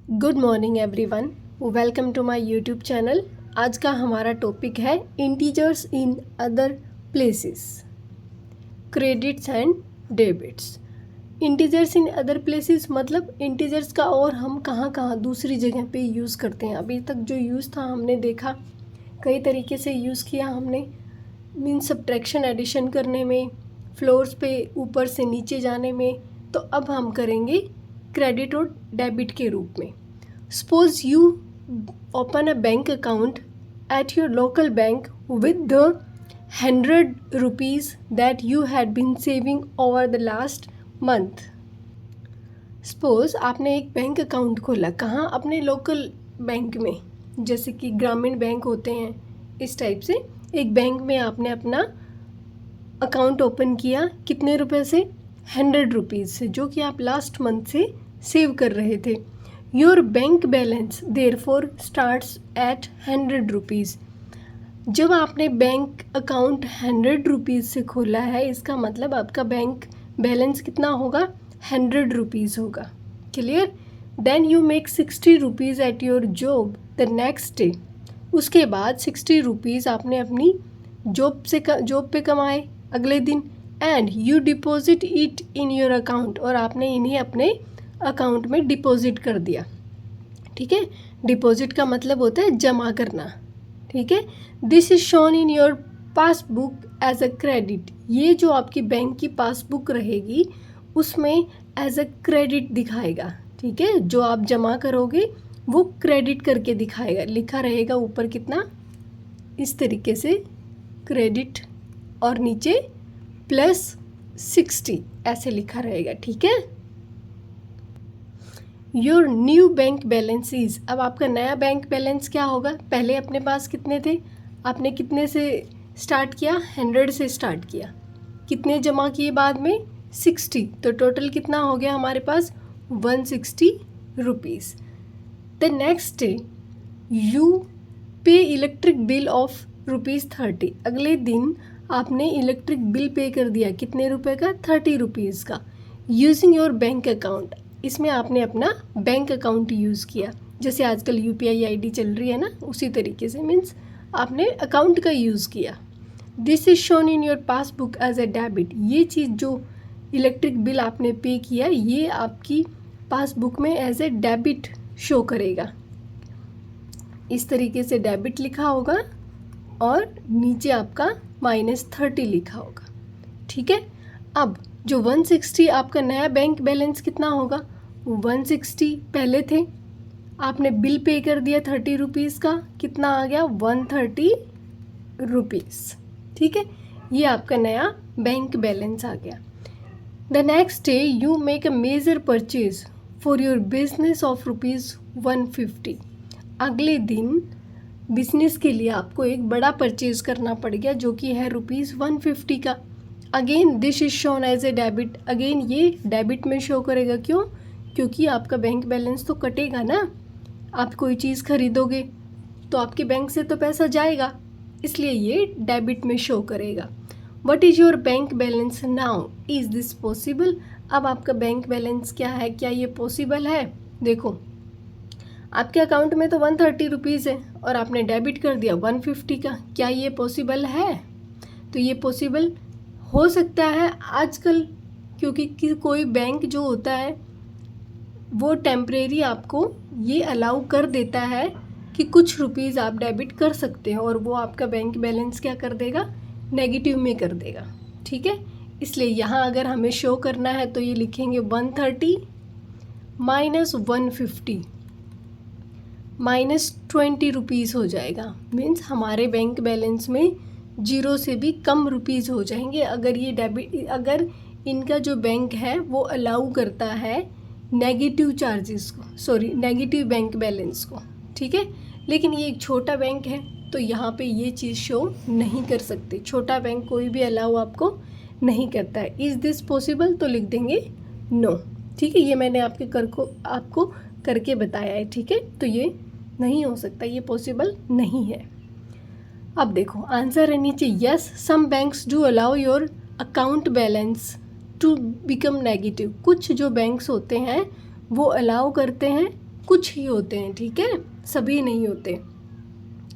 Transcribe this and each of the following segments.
Good morning everyone, welcome to my YouTube channel. आज का हमारा टॉपिक है integers in other places, credits and debits. Integers in other places मतलब integers का और हम कहाँ कहाँ दूसरी जगह पे यूज़ करते हैं। अभी तक जो यूज़ था हमने देखा, कई तरीके से यूज़ किया हमने, मीन्स सब्ट्रैक्शन एडिशन करने में, फ्लोर्स पे ऊपर से नीचे जाने में। तो अब हम करेंगे क्रेडिट और डेबिट के रूप में। Suppose you open a bank account at your local bank with the 100 rupees that you had been saving over the last month. Suppose आपने एक बैंक अकाउंट खोला, कहाँ? अपने लोकल बैंक में, जैसे कि ग्रामीण बैंक होते हैं, इस टाइप से एक बैंक में आपने अपना अकाउंट ओपन किया। कितने रुपए से? 100 रुपीज़ से, जो कि आप लास्ट मंथ से सेव कर रहे थे। Your bank balance therefore starts at 100 rupees. जब आपने बैंक अकाउंट 100 रुपीज़ से खोला है, इसका मतलब आपका बैंक बैलेंस कितना होगा? 100 रुपीज़ होगा। Clear? Then you make 60 rupees at your job the next day. उसके बाद 60 रुपीज़ आपने अपनी जॉब पे कमाए अगले दिन, and you deposit it in your account, और आपने इन्हें अपने अकाउंट में डिपॉजिट कर दिया। ठीक है, डिपॉजिट का मतलब होता है जमा करना। ठीक है, this is shown in your passbook as a credit. ये जो आपकी बैंक की पासबुक रहेगी उसमें एज अ क्रेडिट दिखाएगा। ठीक है, जो आप जमा करोगे वो क्रेडिट करके दिखाएगा, लिखा रहेगा ऊपर कितना, इस तरीके से क्रेडिट, और नीचे +60 ऐसे लिखा रहेगा। ठीक है, your new bank balance is, अब आपका नया बैंक बैलेंस क्या होगा? पहले अपने पास कितने थे? आपने कितने से स्टार्ट किया? 100 से स्टार्ट किया। कितने जमा किए बाद में? 60। तो टोटल कितना हो गया हमारे पास? 160 rupees. The next day you पे इलेक्ट्रिक बिल ऑफ ₹30। अगले दिन आपने इलेक्ट्रिक बिल पे कर दिया। कितने रुपए का? 30 रुपीज़ का। यूजिंग योर बैंक अकाउंट, इसमें आपने अपना बैंक अकाउंट यूज़ किया। जैसे आजकल UPI ID चल रही है ना, उसी तरीके से, मीन्स आपने अकाउंट का यूज़ किया। This is shown in your passbook as a debit. ये चीज़ जो इलेक्ट्रिक बिल आपने पे किया, ये आपकी पासबुक में एज ए डेबिट शो करेगा। इस तरीके से डेबिट लिखा होगा और नीचे आपका -30 लिखा होगा। ठीक है, अब जो 160 आपका नया बैंक बैलेंस कितना होगा? 160 पहले थे, आपने बिल पे कर दिया 30 रुपीज़ का, कितना आ गया? 130 रुपीज़। ठीक है, ये आपका नया बैंक बैलेंस आ गया। The next day you make a major purchase for your business of ₹150। अगले दिन बिजनेस के लिए आपको एक बड़ा परचेज करना पड़ गया, जो कि है ₹150 का। Again this is shown as a debit. Again ये डेबिट में शो करेगा। क्यों? क्योंकि आपका बैंक बैलेंस तो कटेगा ना। आप कोई चीज़ खरीदोगे तो आपके बैंक से तो पैसा जाएगा, इसलिए ये डेबिट में शो करेगा। What is your bank balance now? Is this possible? अब आपका बैंक बैलेंस क्या है? क्या ये पॉसिबल है? देखो, आपके अकाउंट में तो 130 रुपीज़ है और आपने डेबिट कर दिया 150 का। क्या ये पॉसिबल है? तो ये पॉसिबल हो सकता है आजकल, क्योंकि कोई बैंक जो होता है वो टेम्परेरी आपको ये अलाउ कर देता है कि कुछ रुपीज़ आप डेबिट कर सकते हैं, और वो आपका बैंक बैलेंस क्या कर देगा? नेगेटिव में कर देगा। ठीक है, इसलिए यहाँ अगर हमें शो करना है तो ये लिखेंगे 130 -150 -20 रुपीज़ हो जाएगा। मीन्स हमारे बैंक बैलेंस में 0 से भी कम रुपीज़ हो जाएंगे अगर ये डेबिट, अगर इनका जो बैंक है वो अलाउ करता है नेगेटिव चार्जेस को, सॉरी नेगेटिव बैंक बैलेंस को। ठीक है, लेकिन ये एक छोटा बैंक है तो यहाँ पे ये चीज़ शो नहीं कर सकते। छोटा बैंक कोई भी अलाउ आपको नहीं करता है। Is this possible? तो लिख देंगे नो। ठीक है, ये मैंने आपको करके बताया है। ठीक है, तो ये नहीं हो सकता, ये पॉसिबल नहीं है। अब देखो आंसर है नीचे, yes some banks do allow your account balance to become negative. कुछ जो बैंक्स होते हैं वो अलाउ करते हैं कुछ ही होते हैं, ठीक है, सभी नहीं होते,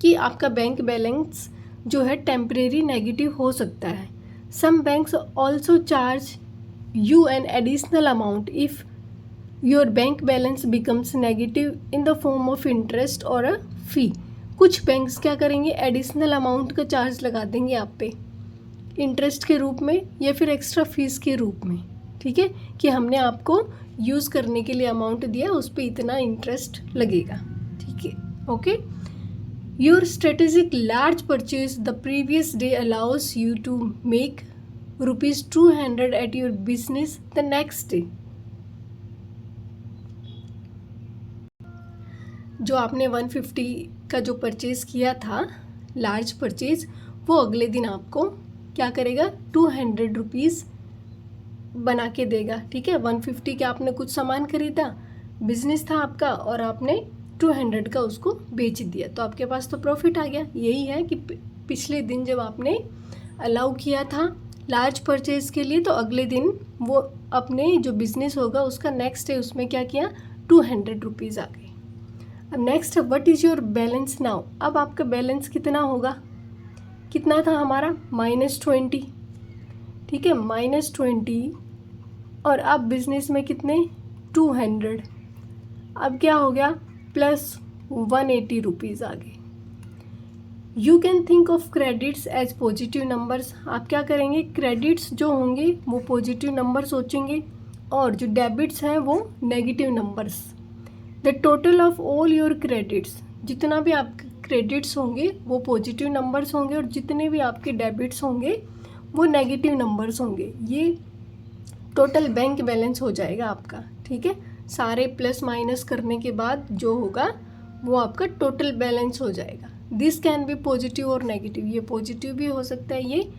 कि आपका बैंक बैलेंस जो है टेम्परेरी नेगेटिव हो सकता है. Some banks also charge you an additional amount if your bank balance becomes negative in the form of interest और अ फी. कुछ बैंक्स क्या करेंगे, एडिशनल अमाउंट का चार्ज लगा देंगे आप पे, इंटरेस्ट के रूप में या फिर एक्स्ट्रा फीस के रूप में, ठीक है, कि हमने आपको यूज़ करने के लिए अमाउंट दिया, उस पर इतना इंटरेस्ट लगेगा, ठीक है. Okay. Your strategic large purchase the previous day allows you to make ₹200 at your business the next day. जो आपने 150 का जो परचेज़ किया था, लार्ज परचेज, वो अगले दिन आपको क्या करेगा, 200 रुपीज़ बना के देगा, ठीक है. 150 का आपने कुछ सामान खरीदा, बिजनेस था आपका, और आपने 200 का उसको बेच दिया, तो आपके पास तो प्रॉफिट आ गया. यही है कि पिछले दिन जब आपने अलाउ किया था लार्ज परचेज के लिए, तो अगले दिन वो अपने जो बिजनेस होगा उसका नेक्स्ट डे उसमें क्या किया, 200 रुपीज़ आ गए. अब next, what is your balance now. अब आपका बैलेंस कितना होगा, कितना था हमारा, -20, ठीक है, -20, और अब बिजनेस में कितने, 200. अब क्या हो गया, +180 रुपीज़ आ गए. You can think of credits as positive numbers. आप क्या करेंगे, क्रेडिट्स जो होंगे वो पॉजिटिव नंबर सोचेंगे, और जो डेबिट्स हैं वो negative numbers. The total of all your credits, जितना भी आपके क्रेडिट्स होंगे वो पॉजिटिव नंबर्स होंगे, और जितने भी आपके डेबिट्स होंगे वो नेगेटिव नंबर्स होंगे. ये टोटल बैंक बैलेंस हो जाएगा आपका, ठीक है. सारे प्लस माइनस करने के बाद जो होगा वो आपका टोटल बैलेंस हो जाएगा. दिस कैन बी पॉजिटिव और नेगेटिव. ये पॉजिटिव भी हो सकता है, ये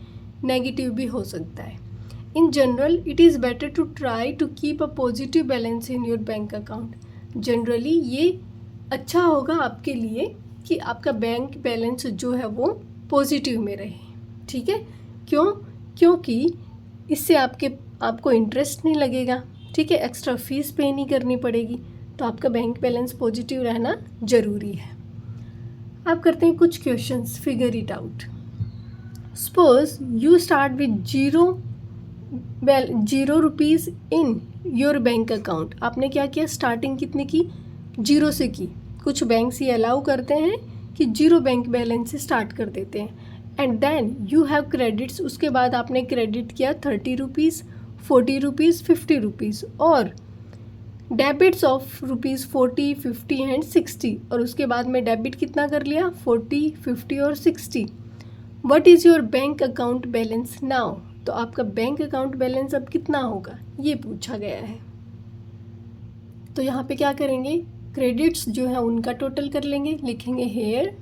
नेगेटिव भी हो सकता है. In general it is better to try to keep a positive balance in your bank account. Generally ये अच्छा होगा आपके लिए कि आपका बैंक बैलेंस जो है वो पॉजिटिव में रहे, ठीक है. क्योंकि इससे आपको इंटरेस्ट नहीं लगेगा, ठीक है, एक्स्ट्रा फीस पे नहीं करनी पड़ेगी, तो आपका बैंक बैलेंस पॉजिटिव रहना ज़रूरी है. आप करते हैं कुछ questions, figure it out. Suppose you start with zero rupees in your bank account. आपने क्या किया, स्टार्टिंग कितने की, 0 से की. कुछ बैंक्स ये अलाउ करते हैं कि 0 बैंक बैलेंस से स्टार्ट कर देते हैं. And then you have credits. उसके बाद आपने क्रेडिट किया 30 रुपीज़, 40 रुपीज़, 50 रुपीज़, और डेबिट्स ऑफ ₹40, 50 एंड 60. और उसके बाद में डेबिट कितना कर लिया, 40, 50 और 60. What is your bank account balance now. तो आपका बैंक अकाउंट बैलेंस अब कितना होगा, ये पूछा गया है. तो यहाँ पे क्या करेंगे, क्रेडिट्स जो है उनका टोटल कर लेंगे, लिखेंगे here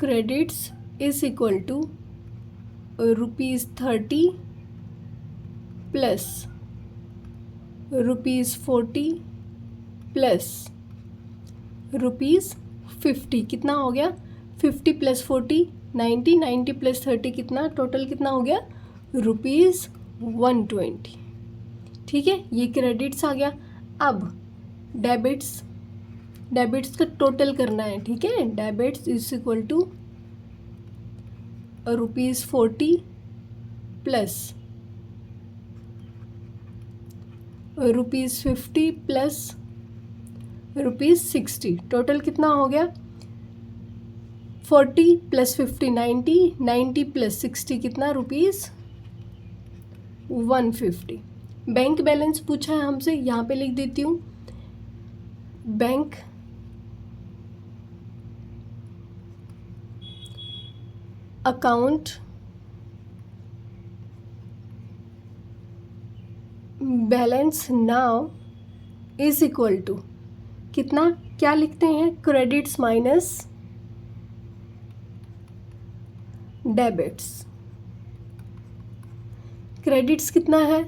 credits is equal to ₹30 plus ₹40 plus ₹50. कितना हो गया, 50 प्लस 40 90, 90 प्लस 30 कितना, टोटल कितना हो गया, ₹120. ठीक है, ये क्रेडिट्स आ गया. अब डेबिट्स का टोटल करना है, ठीक है. Debits is equal to ₹40 plus ₹50 plus ₹60. Total कितना हो गया, 40 प्लस 50 90, 90 प्लस 60 कितना, ₹150. बैंक बैलेंस पूछा है हमसे, यहाँ पे लिख देती हूँ. Bank account balance now is equal to कितना, क्या लिखते हैं, क्रेडिट्स माइनस डेबिट्स. क्रेडिट्स कितना है,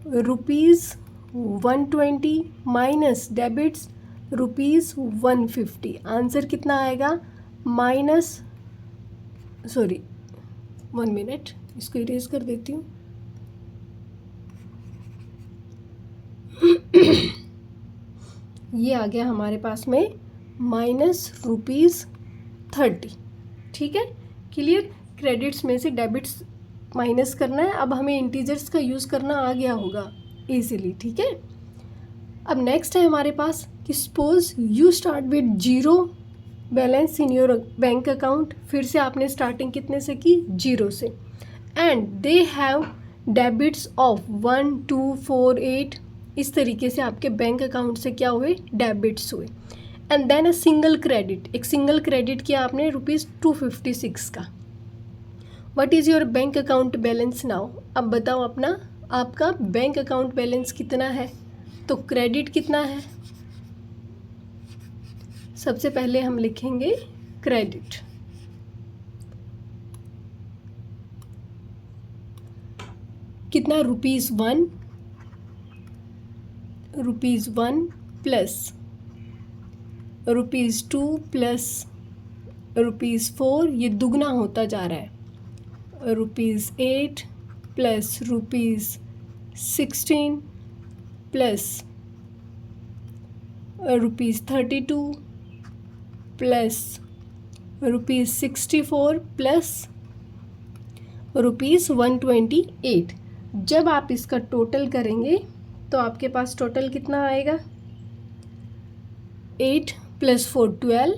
₹120 माइनस डेबिट्स ₹150. आंसर कितना आएगा, वन मिनट, इसको इरेज कर देती हूँ. ये आ गया हमारे पास में -30। ठीक है, क्लियर। क्रेडिट्स में से डेबिट्स माइनस करना है। अब हमें इंटीजर्स का यूज़ करना आ गया होगा इजीली। ठीक है, अब नेक्स्ट है हमारे पास कि suppose you start with 0 balance in your bank account. फिर से आपने स्टार्टिंग कितने से की? 0 से। And they have debits of 1 2 4 8। इस तरीके से आपके बैंक अकाउंट से क्या हुए? डेबिट्स हुए। And then a single credit, एक सिंगल क्रेडिट किया आपने ₹256 का। What is your bank account balance now? अब बताओ अपना, आपका बैंक अकाउंट बैलेंस कितना है? तो क्रेडिट कितना है? सबसे पहले हम लिखेंगे क्रेडिट। कितना? ₹1 प्लस ₹2 प्लस ₹4, ये दुगना होता जा रहा है। ₹8 प्लस ₹16 प्लस ₹32 प्लस ₹64 प्लस ₹128। जब आप इसका टोटल करेंगे तो आपके पास टोटल कितना आएगा? 8 plus 4 12,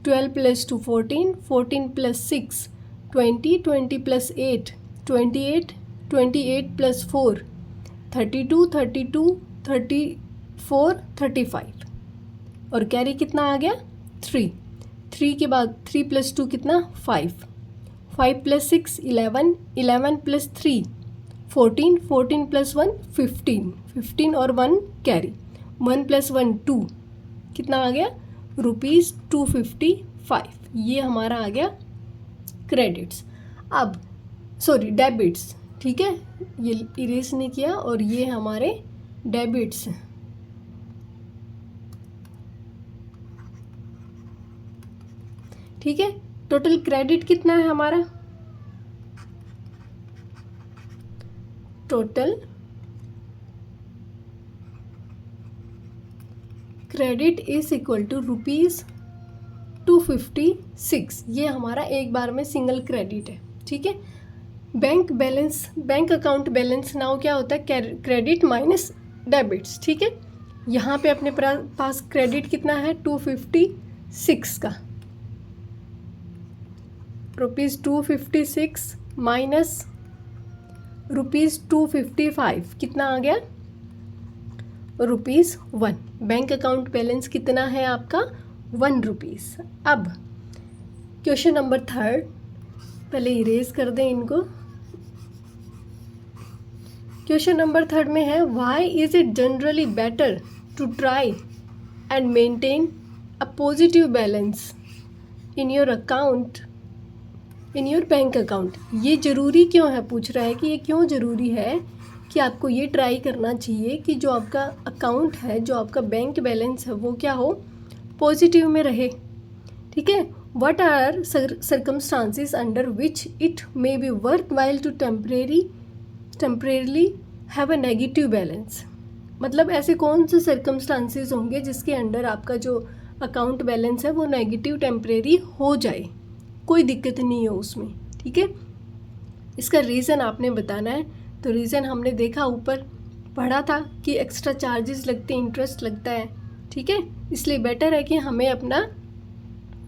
12 plus 2 14, 14 plus 6 20, 20 plus 8 28, 28 plus 4 32, 32 34 35, और कैरी कितना आ गया? 3। 3 के बाद 3 प्लस 2 कितना? 5, 5 प्लस 6 11, 11 प्लस 3 14, 14 प्लस 1 15, 15 और 1 कैरी, 1 प्लस 1 2, कितना आ गया? ₹255। ये हमारा आ गया क्रेडिट्स। अब सॉरी डेबिट्स। ठीक है, ये इरेज नहीं किया, और ये हमारे डेबिट्स। ठीक है, टोटल क्रेडिट कितना है हमारा? Total credit is equal to ₹256। ये हमारा एक बार में सिंगल क्रेडिट है। ठीक है, bank balance, bank account balance now क्या होता है? Credit minus debits. ठीक है, यहाँ पे अपने पास क्रेडिट कितना है? 256 का। ₹256 माइनस ₹255, कितना आ गया? ₹1। बैंक अकाउंट बैलेंस कितना है आपका? ₹1। अब क्वेश्चन नंबर 3, पहले इरेज कर दें इनको। क्वेश्चन नंबर 3 में है why is it generally better to try and maintain a positive balance in your account, in your bank account. ये ज़रूरी क्यों है? पूछ रहा है कि ये क्यों ज़रूरी है कि आपको ये ट्राई करना चाहिए कि जो आपका अकाउंट है, जो आपका बैंक बैलेंस है, वो क्या हो? पॉजिटिव में रहे। ठीक है, what are circumstances under which it may be worthwhile to temporarily have a negative balance. मतलब ऐसे कौन से सर्कमस्टांसिस होंगे जिसके अंडर आपका जो अकाउंट बैलेंस है वो नेगेटिव टेम्परेरी हो जाए, कोई दिक्कत नहीं हो उसमें। ठीक है, इसका रीज़न आपने बताना है। तो रीज़न हमने देखा, ऊपर पढ़ा था कि एक्स्ट्रा चार्जेस लगते हैं, इंटरेस्ट लगता है। ठीक है, इसलिए बेटर है कि हमें अपना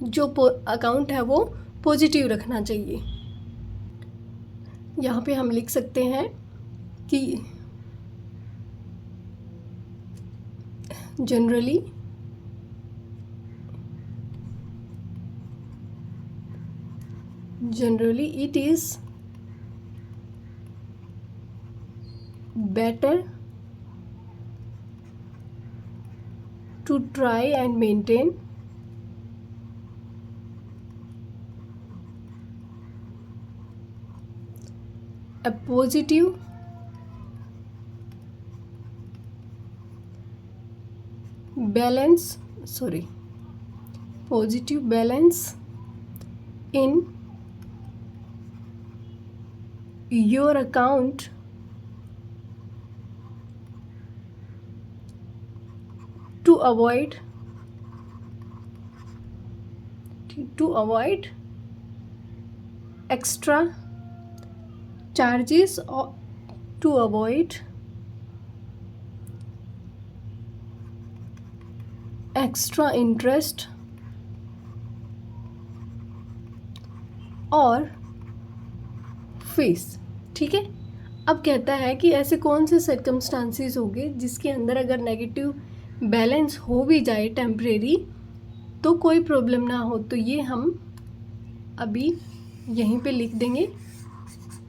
जो अकाउंट है वो पॉजिटिव रखना चाहिए। यहाँ पे हम लिख सकते हैं कि generally it is better to try and maintain a positive balance in your account to avoid extra charges or to avoid extra interest और फीस। ठीक है, अब कहता है कि ऐसे कौन से सर्कमस्टांसिस होंगे जिसके अंदर अगर नेगेटिव बैलेंस हो भी जाए टेम्परेरी तो कोई प्रॉब्लम ना हो। तो ये हम अभी यहीं पे लिख देंगे,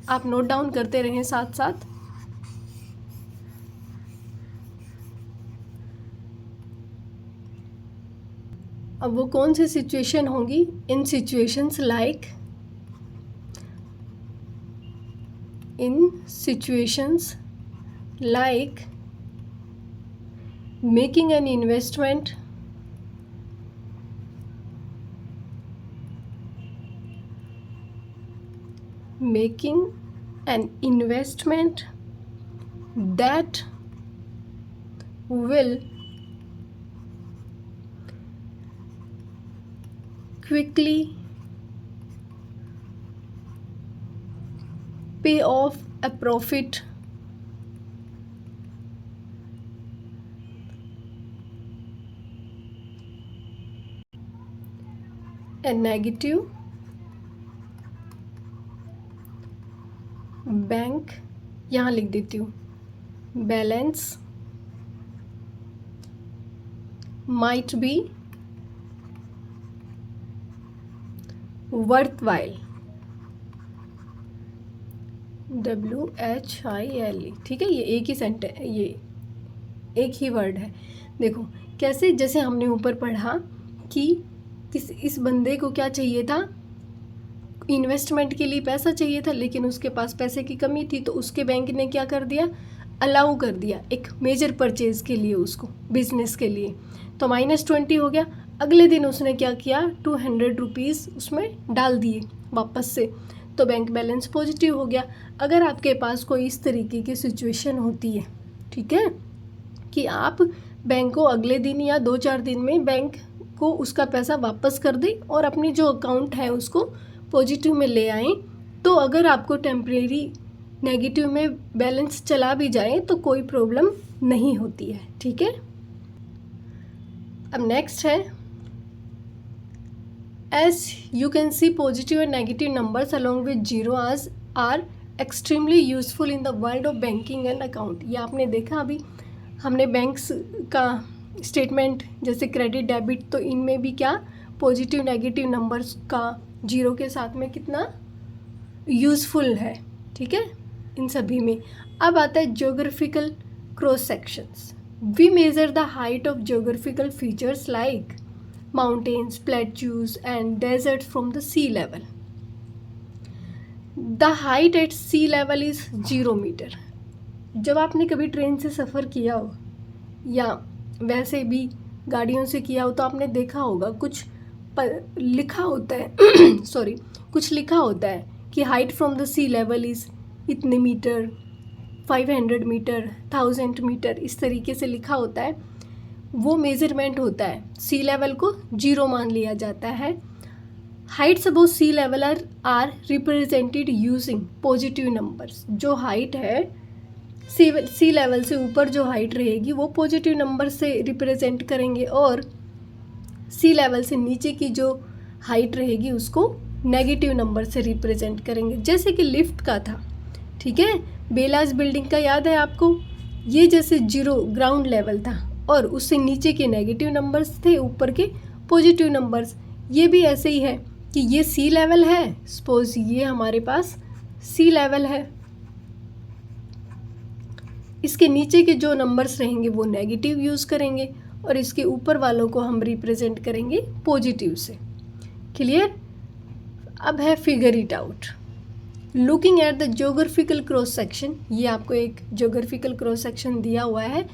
आप नोट डाउन करते रहें साथ साथ। अब वो कौन सी सिचुएशन होगी? In situations like making an investment that will quickly pay off a profit a negative bank, यहाँ लिख देती हूँ, balance might be worthwhile, WHILE। ठीक है, ये एक ही सेंटेंस, ये एक ही वर्ड है। देखो कैसे, जैसे हमने ऊपर पढ़ा कि इस बंदे को क्या चाहिए था, इन्वेस्टमेंट के लिए पैसा चाहिए था, लेकिन उसके पास पैसे की कमी थी, तो उसके बैंक ने क्या कर दिया, अलाउ कर दिया एक मेजर परचेज़ के लिए उसको, बिजनेस के लिए। तो -20 हो गया। अगले दिन उसने क्या किया, 200 रुपीज़ उसमें डाल दिए वापस से, तो बैंक बैलेंस पॉजिटिव हो गया। अगर आपके पास कोई इस तरीके की सिचुएशन होती है, ठीक है, कि आप बैंक को अगले दिन या 2-4 दिन में बैंक को उसका पैसा वापस कर दें और अपनी जो अकाउंट है उसको पॉजिटिव में ले आएँ, तो अगर आपको टेम्परेरी नेगेटिव में बैलेंस चला भी जाए तो कोई प्रॉब्लम नहीं होती है। ठीक है, अब नेक्स्ट है, as you can see positive and negative numbers along with zero are extremely useful in the world of banking and account. ये आपने देखा, अभी हमने बैंक्स का स्टेटमेंट जैसे क्रेडिट डेबिट, तो इनमें भी क्या पॉजिटिव नेगेटिव नंबर्स का जीरो के साथ में कितना यूज़फुल है। ठीक है, इन सभी में। अब आता है geographical cross sections. We measure the height of geographical features like mountains, plateaus and desert from the C level. The height at sea level is 0 metre. जब आपने कभी ट्रेन से सफ़र किया हो या वैसे भी गाड़ियों से किया हो तो आपने देखा होगा कुछ लिखा होता है सॉरी, कुछ लिखा होता है कि height from the C level is इतने मीटर, 500 मीटर, 1000 मीटर, इस तरीके से लिखा होता है। वो मेज़रमेंट होता है, सी लेवल को 0 मान लिया जाता है। Heights above sea level are represented using positive numbers. जो हाइट है सी लेवल से ऊपर जो हाइट रहेगी वो पॉजिटिव नंबर से रिप्रेजेंट करेंगे, और सी लेवल से नीचे की जो हाइट रहेगी उसको नेगेटिव नंबर से रिप्रेजेंट करेंगे। जैसे कि लिफ्ट का था, ठीक है, बेलाज बिल्डिंग का याद है आपको, ये जैसे 0 ग्राउंड लेवल था और उससे नीचे के नेगेटिव नंबर्स थे, ऊपर के पॉजिटिव नंबर्स। ये भी ऐसे ही है कि ये सी लेवल है, सपोज ये हमारे पास सी लेवल है, इसके नीचे के जो नंबर्स रहेंगे वो नेगेटिव यूज़ करेंगे और इसके ऊपर वालों को हम रिप्रेजेंट करेंगे पॉजिटिव से। क्लियर? अब है figure it out. Looking at the geographical cross section, ये आपको एक ज्योग्राफिकल क्रॉस सेक्शन दिया हुआ है।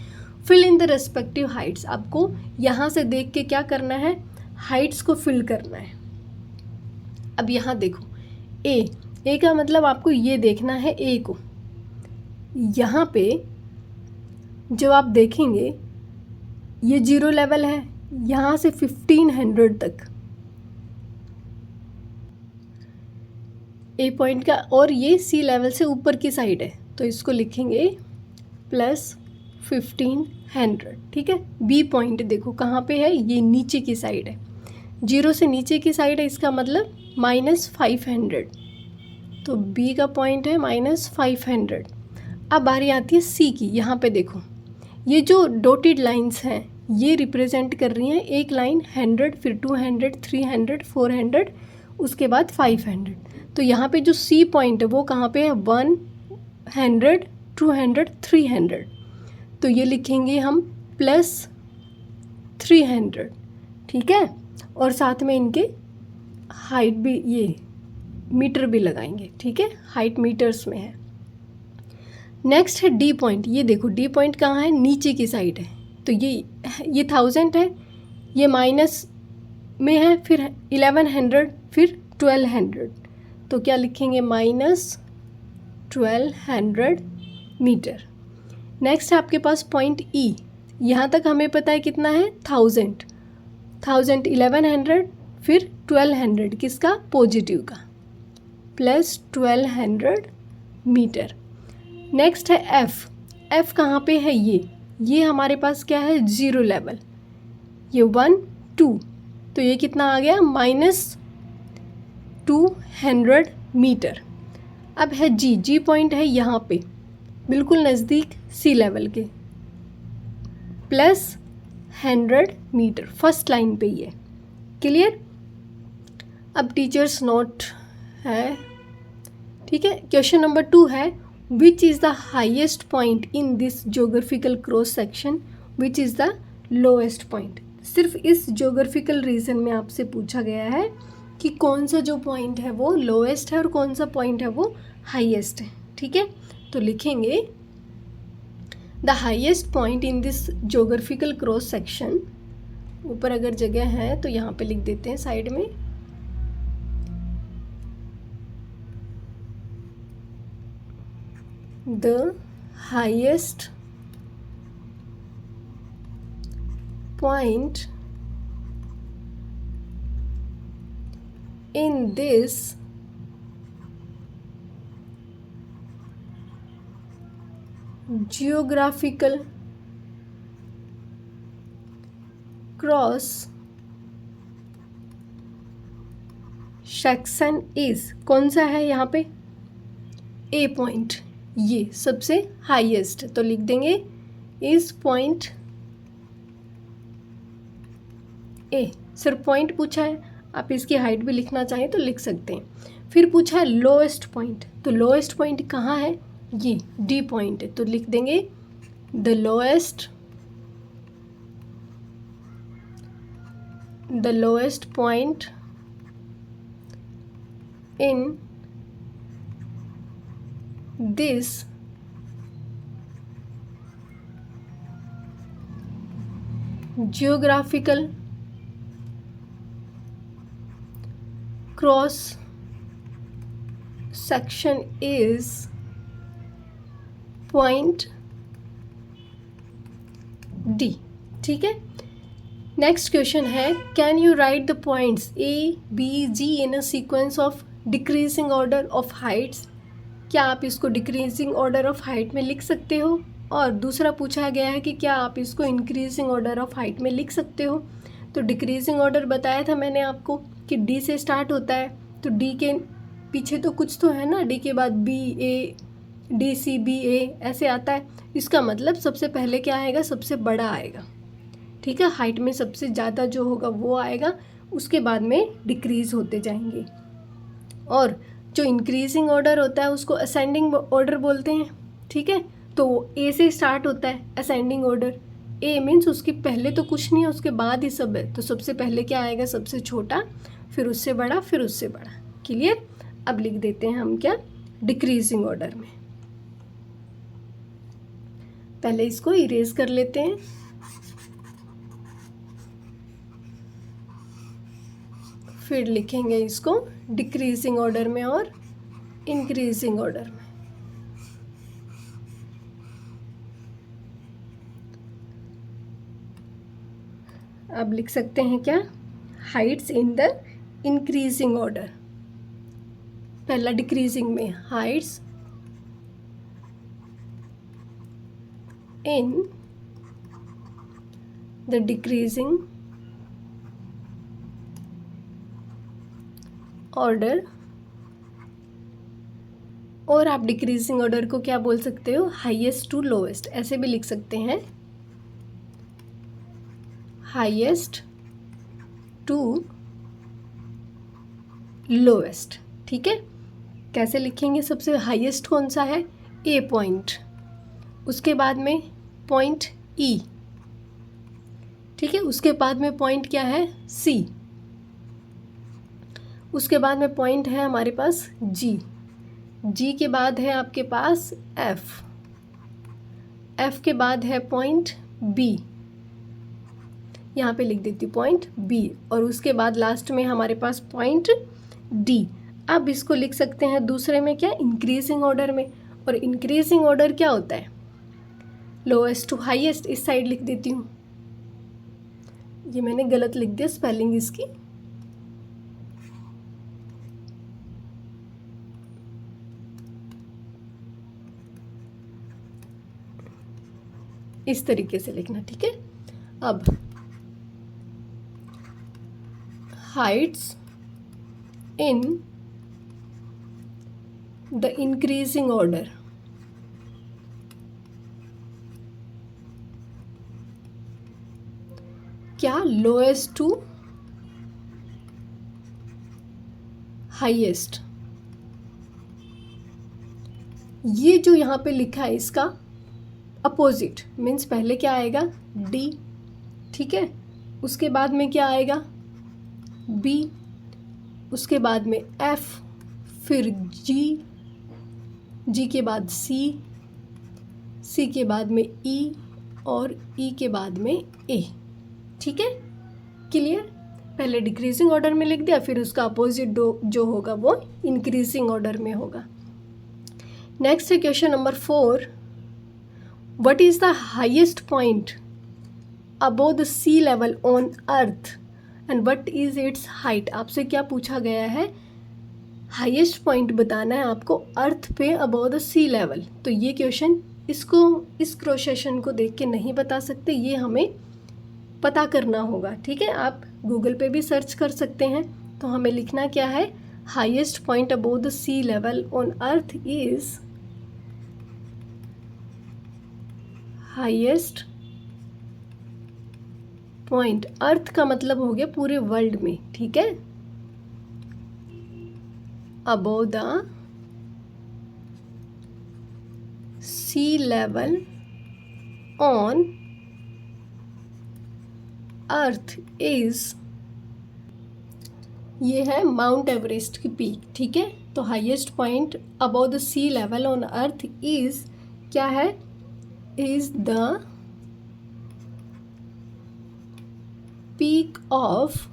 Fill in the respective heights, आपको यहाँ से देख के क्या करना है, हाइट्स को फिल करना है। अब यहाँ देखो, ए का मतलब आपको ये देखना है, ए को यहाँ पे जब आप देखेंगे ये 0 लेवल है, यहाँ से 1500 तक ए पॉइंट का, और ये सी लेवल से ऊपर की साइड है, तो इसको लिखेंगे +1500। ठीक है। बी पॉइंट देखो कहाँ पे है, ये नीचे की साइड है, 0 से नीचे की साइड है, इसका मतलब -500, तो बी का पॉइंट है -500। अब बारी आती है सी की। यहाँ पे देखो ये जो डॉटेड लाइंस हैं ये रिप्रेजेंट कर रही हैं, एक लाइन 100, फिर 200, 300, 400, उसके बाद 500। तो यहाँ पे जो सी पॉइंट है वो कहाँ पे है, 100, 200, 300, तो ये लिखेंगे हम +300। ठीक है। और साथ में इनके हाइट भी, ये मीटर भी लगाएंगे। ठीक है, हाइट मीटर्स में है। नेक्स्ट है डी पॉइंट। ये देखो डी पॉइंट कहाँ है, नीचे की साइड है, तो ये 1000 है, ये माइनस में है, फिर 1100, फिर 1200, तो क्या लिखेंगे, -1200 मीटर। नेक्स्ट है आपके पास पॉइंट ई। यहाँ तक हमें पता है कितना है, 1000, 1100, फिर 1200, किसका, पॉजिटिव का, +1200 मीटर। नेक्स्ट है एफ़। एफ़ कहाँ पे है, ये हमारे पास क्या है, 0 लेवल, ये 1, 2, तो ये कितना आ गया, -200 मीटर। अब है जी पॉइंट है यहाँ पे बिल्कुल नज़दीक सी लेवल के, +100 मीटर, फर्स्ट लाइन पे ही है। क्लियर। अब टीचर्स नोट है। ठीक है। क्वेश्चन नंबर 2 है, which is the highest point in this geographical cross section, which is the lowest point. सिर्फ इस जोग्राफिकल रीजन में आपसे पूछा गया है कि कौन सा जो पॉइंट है वो लोएस्ट है और कौन सा पॉइंट है वो हाईएस्ट है। ठीक है। तो लिखेंगे the highest point in this geographical cross section, ऊपर अगर जगह है तो यहाँ पे लिख देते हैं साइड में, the highest point in this geographical cross section is, कौन सा है यहाँ पे, ए पॉइंट, ये सबसे हाईएस्ट, तो लिख देंगे इस पॉइंट ए। सिर्फ पॉइंट पूछा है, आप इसकी हाइट भी लिखना चाहें तो लिख सकते हैं। फिर पूछा है लोएस्ट पॉइंट, तो लोएस्ट पॉइंट कहाँ है, ये डी पॉइंट है, तो लिख देंगे the lowest point in this geographical cross section is point D। ठीक है। नेक्स्ट क्वेश्चन है, can you write the points A B G in a sequence of decreasing order of heights. क्या आप इसको डिक्रीजिंग ऑर्डर ऑफ हाइट में लिख सकते हो। और दूसरा पूछा गया है कि क्या आप इसको इंक्रीजिंग ऑर्डर ऑफ हाइट में लिख सकते हो। तो डिक्रीजिंग ऑर्डर बताया था मैंने आपको कि डी से स्टार्ट होता है, तो डी के पीछे तो कुछ तो है ना, डी के बाद बी ए, डी सी बी ए ऐसे आता है। इसका मतलब सबसे पहले क्या आएगा, सबसे बड़ा आएगा। ठीक है, हाइट में सबसे ज़्यादा जो होगा वो आएगा, उसके बाद में डिक्रीज़ होते जाएंगे। और जो इंक्रीजिंग ऑर्डर होता है उसको असेंडिंग ऑर्डर बोलते हैं। ठीक है, तो ए से स्टार्ट होता है असेंडिंग ऑर्डर। ए मीन्स उसके पहले तो कुछ नहीं है, उसके बाद ही सब है। तो सबसे पहले क्या आएगा, सबसे छोटा, फिर उससे बड़ा, फिर उससे बड़ा। क्लियर। अब लिख देते हैं हम क्या, डिक्रीजिंग ऑर्डर में। पहले इसको इरेज कर लेते हैं। फिर लिखेंगे इसको डिक्रीजिंग ऑर्डर में और इंक्रीजिंग ऑर्डर में। अब लिख सकते हैं क्या, heights in the increasing order. पहला डिक्रीजिंग में, heights in the decreasing order, और आप डिक्रीजिंग ऑर्डर को क्या बोल सकते हो, हाईएस्ट टू लोएस्ट, ऐसे भी लिख सकते हैं, हाईएस्ट टू लोएस्ट। ठीक है, कैसे लिखेंगे, सबसे हाईएस्ट कौन सा है, ए पॉइंट, उसके बाद में पॉइंट ई, ठीक है, उसके बाद में पॉइंट क्या है, सी, उसके बाद में पॉइंट है हमारे पास जी, जी के बाद है आपके पास एफ, एफ के बाद है पॉइंट बी, यहाँ पे लिख देती हूँ पॉइंट बी, और उसके बाद लास्ट में हमारे पास पॉइंट डी। अब इसको लिख सकते हैं दूसरे में क्या, इंक्रीजिंग ऑर्डर में, और इंक्रीजिंग ऑर्डर क्या होता है, लोएस्ट टू हाईएस्ट, इस साइड लिख देती हूँ, ये मैंने गलत लिख दिया स्पेलिंग इसकी, इस तरीके से लिखना, ठीक है। अब heights in the increasing order, क्या, लोएस्ट टू हाईएस्ट, ये जो यहाँ पे लिखा है इसका अपोजिट मीन्स पहले क्या आएगा, डी, ठीक है, उसके बाद में क्या आएगा, बी, उसके बाद में एफ, फिर जी, जी के बाद सी, सी के बाद में ई, और ई के बाद में ए। ठीक है, क्लियर, पहले डिक्रीजिंग ऑर्डर में लिख दिया, फिर उसका अपोजिट जो होगा वो इंक्रीजिंग ऑर्डर में होगा। नेक्स्ट है question number 4, what is the highest point above the C level on earth and what is its height. आपसे क्या पूछा गया है, हाईएस्ट पॉइंट बताना है आपको अर्थ पे अबोव द सी लेवल। तो ये क्वेश्चन इसको, इस क्वेश्चन को देख के नहीं बता सकते, ये हमें पता करना होगा। ठीक है, आप गूगल पे भी सर्च कर सकते हैं। तो हमें लिखना क्या है, highest point above the C level on earth is, highest point, earth का मतलब हो गया पूरे वर्ल्ड में, ठीक है, अबोव the C level on earth इज, ये है माउंट एवरेस्ट की पीक। ठीक है, तो highest point above the C level on earth is क्या है, is the peak of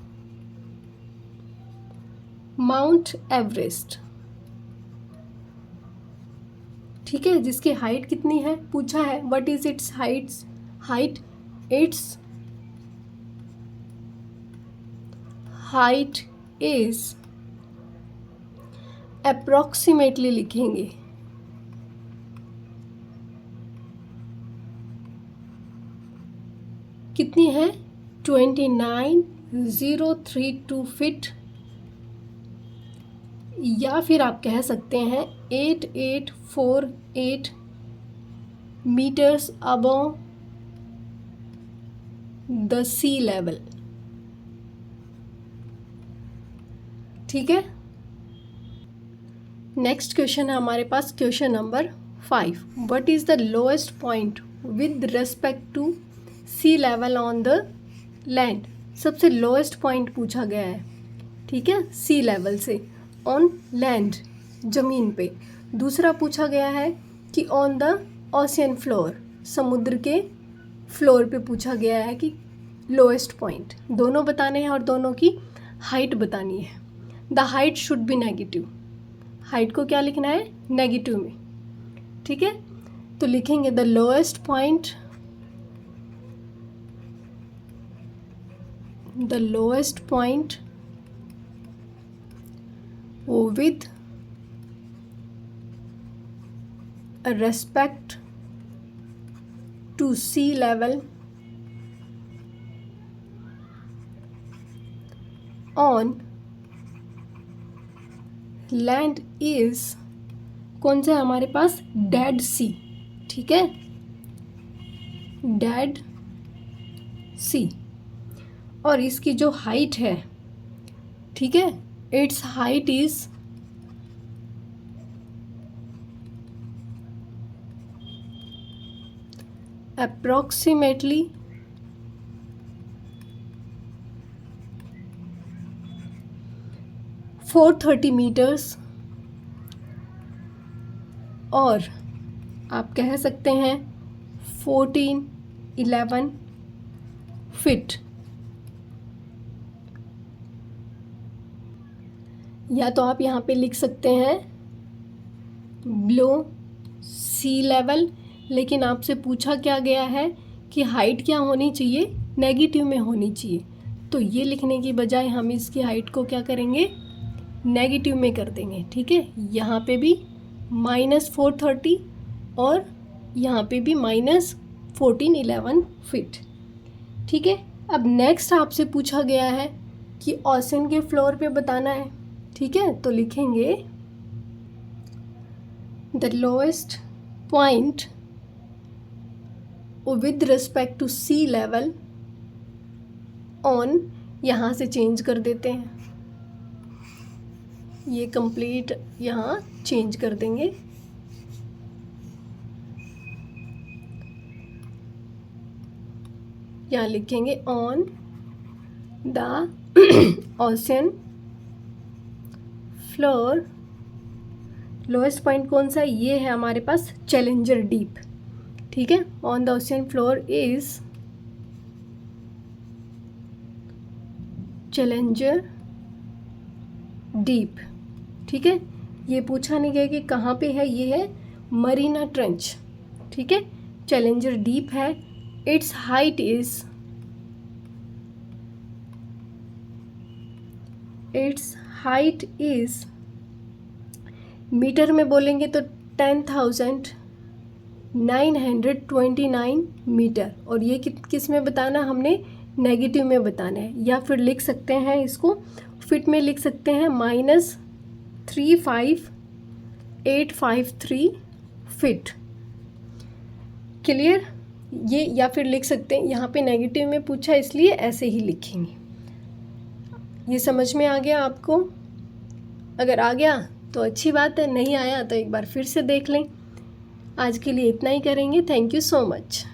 Mount Everest. ठीक है, जिसकी हाइट कितनी है पूछा है, what is its Heights, height, it's height is approximately लिखेंगे, कितनी है 29,032 फीट, या फिर आप कह सकते हैं 8848 meters above the C level. ठीक है, नेक्स्ट क्वेश्चन है हमारे पास question number 5, what is the lowest point with respect to sea level on the land. सबसे लोएस्ट पॉइंट पूछा गया है, ठीक है, सी लेवल से, ऑन लैंड, ज़मीन पे। दूसरा पूछा गया है कि ऑन द ओशियन फ्लोर, समुद्र के फ्लोर पे पूछा गया है कि लोएस्ट पॉइंट। दोनों बताने हैं और दोनों की हाइट बतानी है। The height should be negative, height को क्या लिखना है, नेगेटिव में। ठीक है, तो लिखेंगे the lowest point the lowest point with respect to sea level on land is कौन सा है हमारे पास? डेड सी, ठीक है, डेड सी। और इसकी जो हाइट है, ठीक है, its height is approximately 430 metres, और आप कह सकते हैं 1411 फीट। या तो आप यहाँ पे लिख सकते हैं बिलो सी लेवल, लेकिन आपसे पूछा क्या गया है कि हाइट क्या होनी चाहिए? नेगेटिव में होनी चाहिए। तो ये लिखने की बजाय हम इसकी हाइट को क्या करेंगे? नेगेटिव में कर देंगे, ठीक है। यहाँ पे भी -430 और यहाँ पे भी -1411 फीट, ठीक है। अब नेक्स्ट आपसे पूछा गया है कि ओशन के फ्लोर पे बताना है, ठीक है। तो लिखेंगे the lowest point with respect to sea level on, यहाँ से चेंज कर देते हैं, ये कंप्लीट यहाँ चेंज कर देंगे। यहाँ लिखेंगे on the ocean floor, lowest point कौन सा? ये है हमारे पास चैलेंजर डीप, ठीक है। On the ocean floor is challenger deep, ठीक है। ये पूछा नहीं गया कि कहाँ पे है, ये है मरीना ट्रेंच, ठीक है। चैलेंजर डीप है, इट्स हाइट इज मीटर में बोलेंगे तो 10,929 मीटर। और ये किस में बताना हमने? नेगेटिव में बताना है। या फिर लिख सकते हैं इसको फिट में, लिख सकते हैं -35853 फिट। क्लियर? ये या फिर लिख सकते हैं, यहाँ पे नेगेटिव में पूछा इसलिए ऐसे ही लिखेंगे। ये समझ में आ गया आपको? अगर आ गया तो अच्छी बात है, नहीं आया तो एक बार फिर से देख लें। आज के लिए इतना ही करेंगे। Thank you so much.